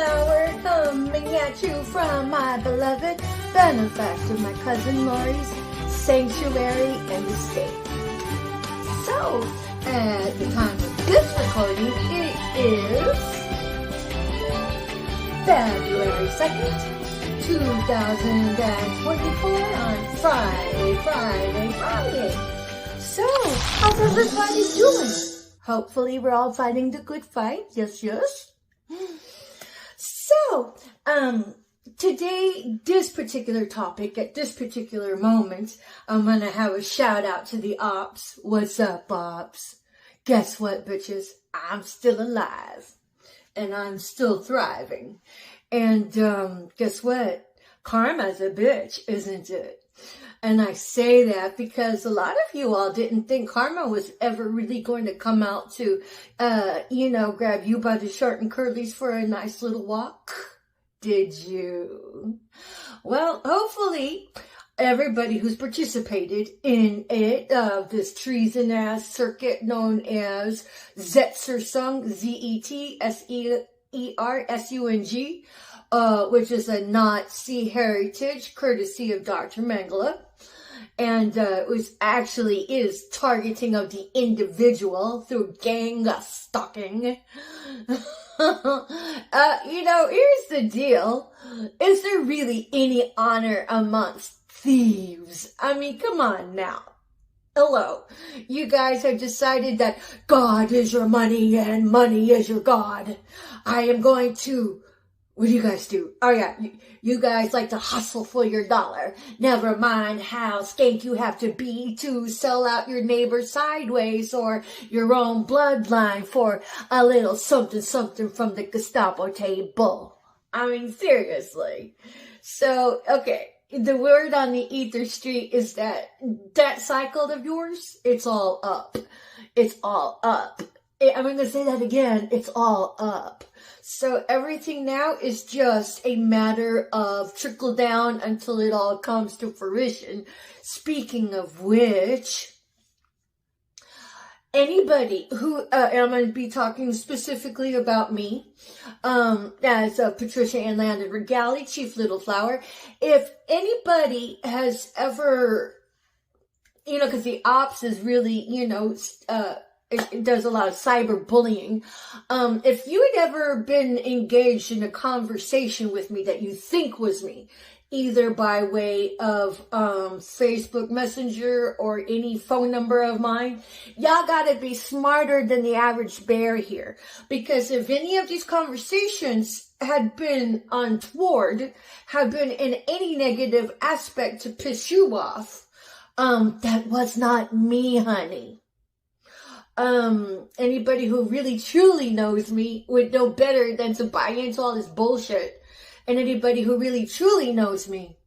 flower coming at you from my beloved benefactor, my cousin Lori's sanctuary and estate. So, at the time of this recording, it is February 2nd, 2024 on Friday. So, how's everybody doing? Hopefully we're all fighting the good fight. Yes. So, today, this particular topic, at this particular moment, I'm gonna have a shout out to the OPPS. What's up, OPPS? Guess what, bitches? I'm still alive. And I'm still thriving. And, guess what? Karma's a bitch, isn't it? And I say that because a lot of you all didn't think karma was ever really going to come out to, grab you by the short and curlies for a nice little walk. Did you? Well, hopefully everybody who's participated in it, this treason-ass circuit known as Zetsersung, Zetsersung, which is a Nazi heritage, courtesy of Dr. Mengele. And it is targeting of the individual through gang stalking. Here's the deal. Is there really any honor amongst thieves? I mean, come on now. Hello. You guys have decided that God is your money and money is your God. I am going to... What do you guys do? Oh yeah, you guys like to hustle for your dollar. Never mind how skank you have to be to sell out your neighbor sideways or your own bloodline for a little something from the Gestapo table. I mean, seriously. So, okay, the word on the ether street is that cycle of yours, it's all up. It's all up. I'm going to say that again. It's all up. So everything now is just a matter of trickle down until it all comes to fruition. Speaking of which, anybody who, I'm going to be talking specifically about me, as Patricia Ann Landon Regali, Chief Little Flower. If anybody has ever, because the OPPS is really, it does a lot of cyberbullying. If you had ever been engaged in a conversation with me that you think was me, either by way of Facebook Messenger or any phone number of mine, y'all gotta be smarter than the average bear here. Because if any of these conversations had been untoward, had been in any negative aspect to piss you off, that was not me, honey. Anybody who really truly knows me would know better than to buy into all this bullshit. And anybody who really truly knows me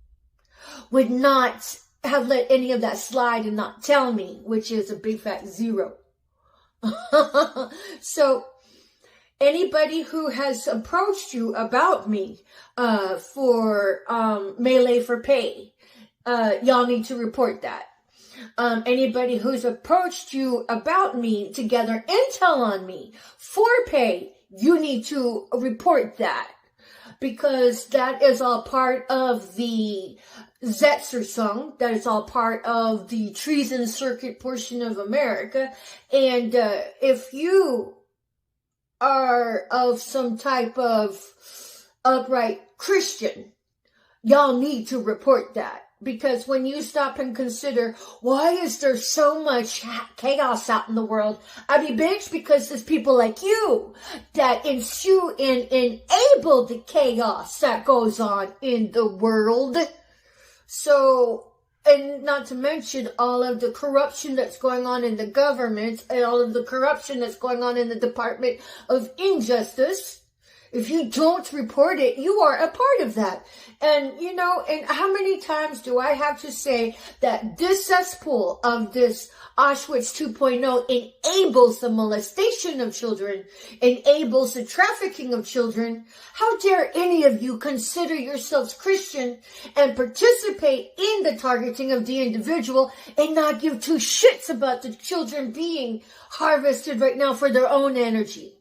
would not have let any of that slide and not tell me, which is a big fat zero. So anybody who has approached you about me, for, melee for pay, y'all need to report that. Anybody who's approached you about me to gather intel on me for pay, you need to report that. Because that is all part of the Zetsersung, that is all part of the treason circuit portion of America. And if you are of some type of upright Christian, y'all need to report that. Because when you stop and consider, why is there so much chaos out in the world? I mean, bitch, because there's people like you that ensue and enable the chaos that goes on in the world. So, and not to mention all of the corruption that's going on in the government and all of the corruption that's going on in the Department of Injustice. If you don't report it, you are a part of that. And, and how many times do I have to say that this cesspool of this Auschwitz 2.0 enables the molestation of children, enables the trafficking of children? How dare any of you consider yourselves Christian and participate in the targeting of the individual and not give two shits about the children being harvested right now for their own energy?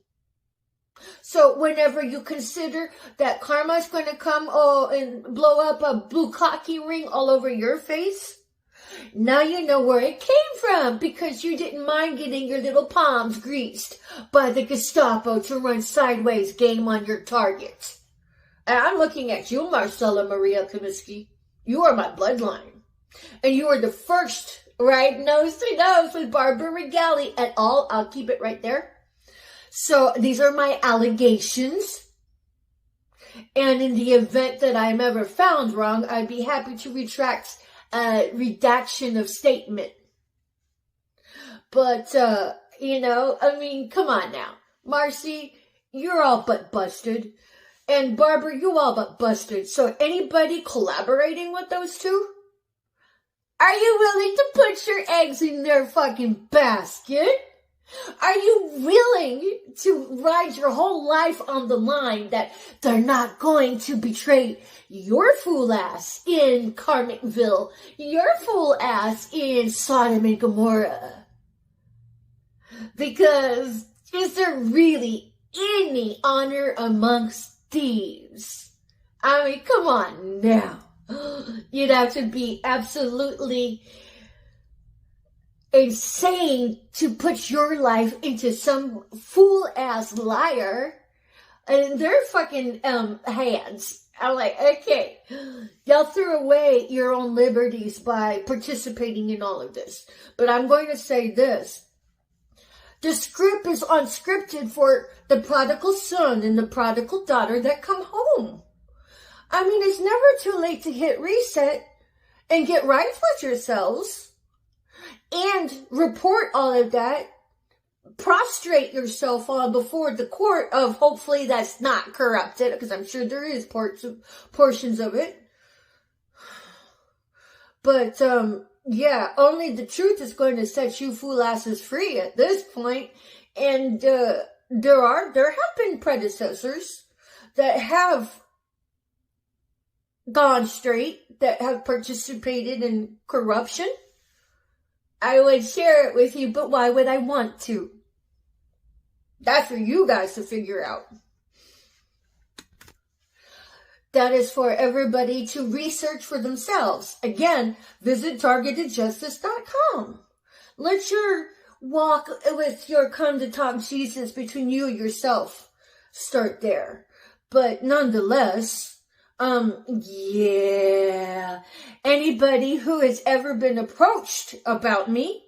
So whenever you consider that karma's going to come and blow up a blue cocky ring all over your face, now you know where it came from, because you didn't mind getting your little palms greased by the Gestapo to run sideways game on your target. And I'm looking at you, Marcella Maria Comiskey. You are my bloodline. And you are the first, right, nose to nose with Barbara Regali et al. I'll keep it right there. So these are my allegations. And in the event that I'm ever found wrong, I'd be happy to retract redaction of statement. But, you know, I mean, come on now. Marcy, you're all but busted. And Barbara, you all but busted. So anybody collaborating with those two? Are you willing to put your eggs in their fucking basket? Are you willing to ride your whole life on the line that they're not going to betray your fool ass in Karmicville, your fool ass in Sodom and Gomorrah? Because is there really any honor amongst thieves? I mean, come on now. You'd have to be absolutely insane to put your life into some fool-ass liar and their fucking hands. I'm like, okay, y'all threw away your own liberties by participating in all of this. But I'm going to say this. The script is unscripted for the prodigal son and the prodigal daughter that come home. I mean, it's never too late to hit reset and get right with yourselves and report all of that. Prostrate yourself on before the court of, hopefully that's not corrupted, because I'm sure there is portions of it. But, yeah, only the truth is going to set you fool asses free at this point. And there have been predecessors that have gone straight, that have participated in corruption. I would share it with you, but why would I want to? That's for you guys to figure out. That is for everybody to research for themselves. Again, visit targetedjustice.com. Let your walk with your come to talk Jesus between you and yourself start there. But nonetheless, yeah, anybody who has ever been approached about me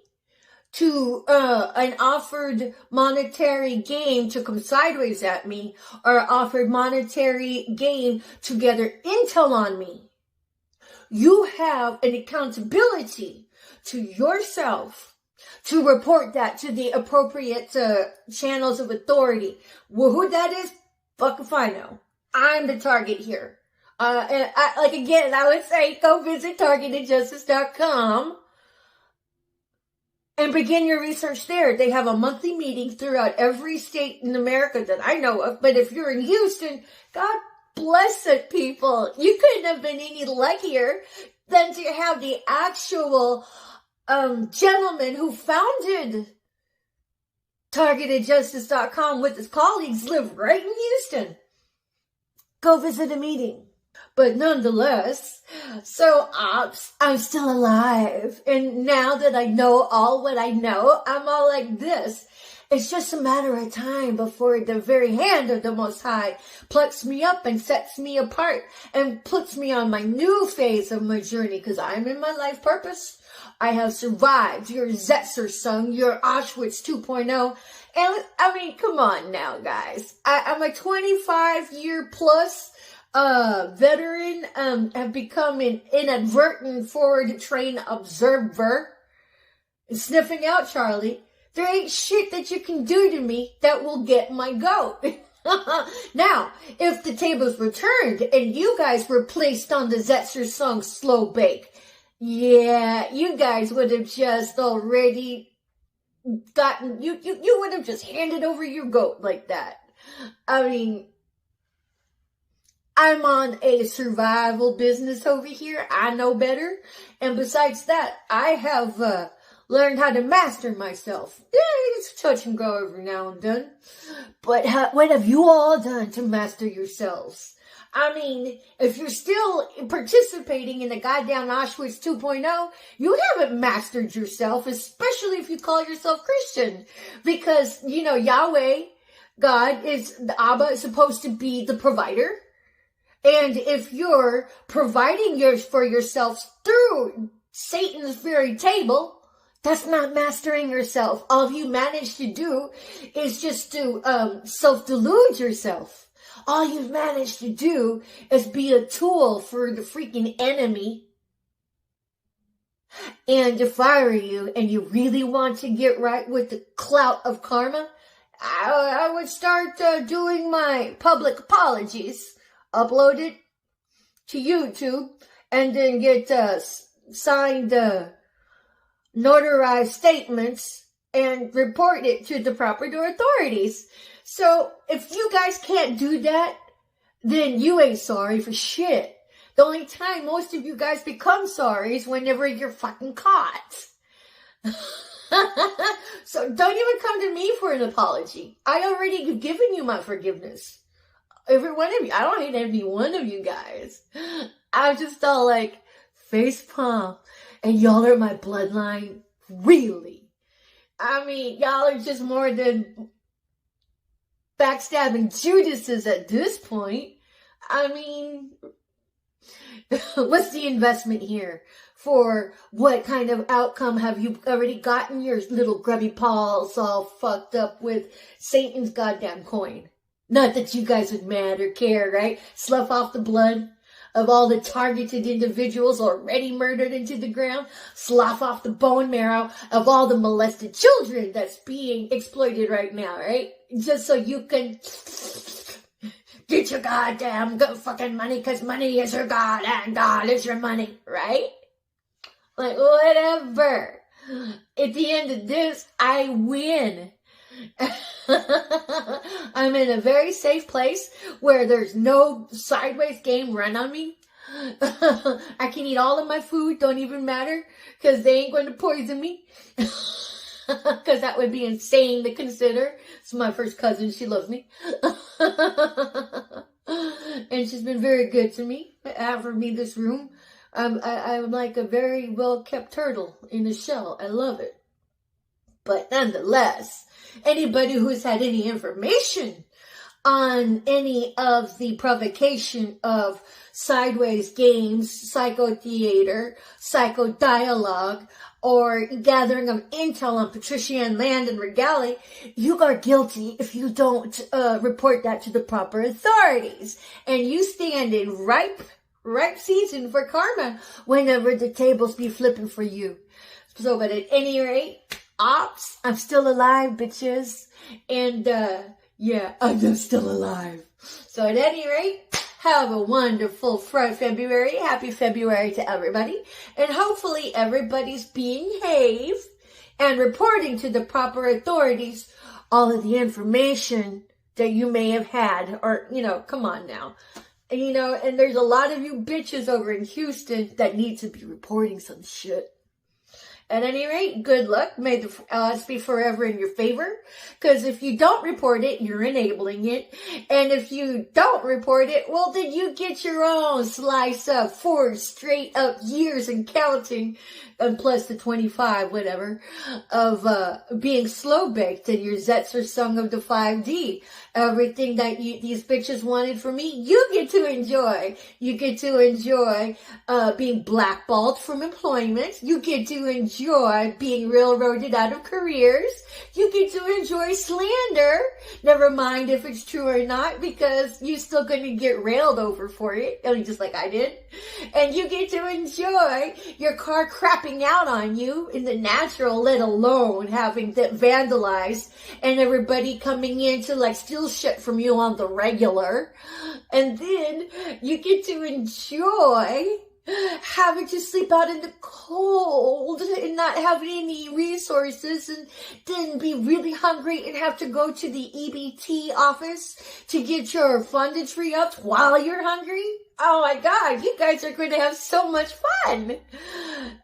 to an offered monetary gain to come sideways at me, or offered monetary gain to gather intel on me, you have an accountability to yourself to report that to the appropriate channels of authority. Well, who that is, fuck if I know. I'm the target here. And I would say go visit targetedjustice.com and begin your research there. They have a monthly meeting throughout every state in America that I know of. But if you're in Houston, God bless it, people. You couldn't have been any luckier than to have the actual gentleman who founded targetedjustice.com with his colleagues live right in Houston. Go visit a meeting. But nonetheless, so I'm still alive. And now that I know all what I know, I'm all like this. It's just a matter of time before the very hand of the Most High plucks me up and sets me apart and puts me on my new phase of my journey, because I'm in my life purpose. I have survived your Zetzer song, your Auschwitz 2.0. And I mean, come on now, guys. I'm a 25-year plus veteran, have become an inadvertent forward train observer. Sniffing out Charlie. There ain't shit that you can do to me that will get my goat. Now, if the tables were turned and you guys were placed on the Zetzer song Slow Bake, yeah, you guys would have just already gotten, you would have just handed over your goat like that. I mean, I'm on a survival business over here. I know better. And besides that, I have Learned how to master myself. Yeah, it's touch and go every now and then. But what have you all done to master yourselves? I mean, if you're still participating in the goddamn Auschwitz 2.0, you haven't mastered yourself, especially if you call yourself Christian. Because, you know, Yahweh, God, the Abba is supposed to be the provider. And if you're providing for yourselves through Satan's very table, that's not mastering yourself. All you manage to do is just to self-delude yourself. All you've managed to do is be a tool for the freaking enemy and to fire you. And you really want to get right with the clout of karma? I would start doing my public apologies, upload it to YouTube, and then get signed notarized statements and report it to the proper authorities. So if you guys can't do that, then you ain't sorry for shit. The only time most of you guys become sorry is whenever you're fucking caught. So don't even come to me for an apology. I already have given you my forgiveness. Every one of you. I don't hate any one of you guys. I'm just all like face palm. And y'all are my bloodline. Really? I mean, y'all are just more than backstabbing Judases at this point. I mean, what's the investment here? For what kind of outcome have you already gotten your little grubby paws all fucked up with Satan's goddamn coin? Not that you guys would mad or care, right? Slough off the blood of all the targeted individuals already murdered into the ground. Slough off the bone marrow of all the molested children that's being exploited right now, right? Just so you can get your goddamn fucking money, because money is your God and God is your money, right? Like, whatever. At the end of this, I win. I'm in a very safe place where there's no sideways game run on me. I can eat all of my food, don't even matter, because they ain't going to poison me. Because that would be insane to consider. It's my first cousin, she loves me. And she's been very good to me, offered me this room. I'm like a very well-kept turtle in a shell. I love it. But nonetheless, anybody who's had any information on any of the provocation of sideways games, psychotheater, psychodialogue, or gathering of intel on Patrician land and regalia, you are guilty if you don't report that to the proper authorities. And you stand in ripe season for karma whenever the tables be flipping for you. So, but at any rate, OPPS, I'm still alive, bitches. And, yeah, I'm just still alive. So at any rate, have a wonderful February. Happy February to everybody. And hopefully everybody's behave and reporting to the proper authorities all of the information that you may have had. Or, you know, come on now. You know, and there's a lot of you bitches over in Houston that need to be reporting some shit. At any rate, good luck. May the odds be forever in your favor. Because if you don't report it, you're enabling it. And if you don't report it, well, then you get your own slice of 4 straight up years and counting, and plus the 25, whatever, of being slow-baked and your zets are sung of the 5D. Everything that these bitches wanted from me, you get to enjoy. You get to enjoy being blackballed from employment. You get to enjoy being railroaded out of careers. You get to enjoy slander. Never mind if it's true or not, because you're still going to get railed over for it, only just like I did. And you get to enjoy your car crapping out on you in the natural, let alone having that vandalized and everybody coming in to like steal shit from you on the regular. And then you get to enjoy having to sleep out in the cold and not having any resources, and then be really hungry and have to go to the EBT office to get your fundage re-upped while you're hungry. Oh my God, you guys are going to have so much fun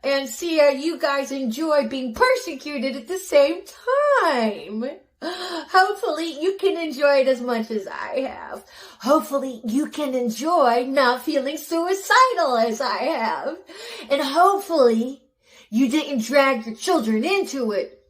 and see how you guys enjoy being persecuted at the same time. Hopefully you can enjoy it as much as I have. Hopefully you can enjoy not feeling suicidal as I have. And hopefully you didn't drag your children into it.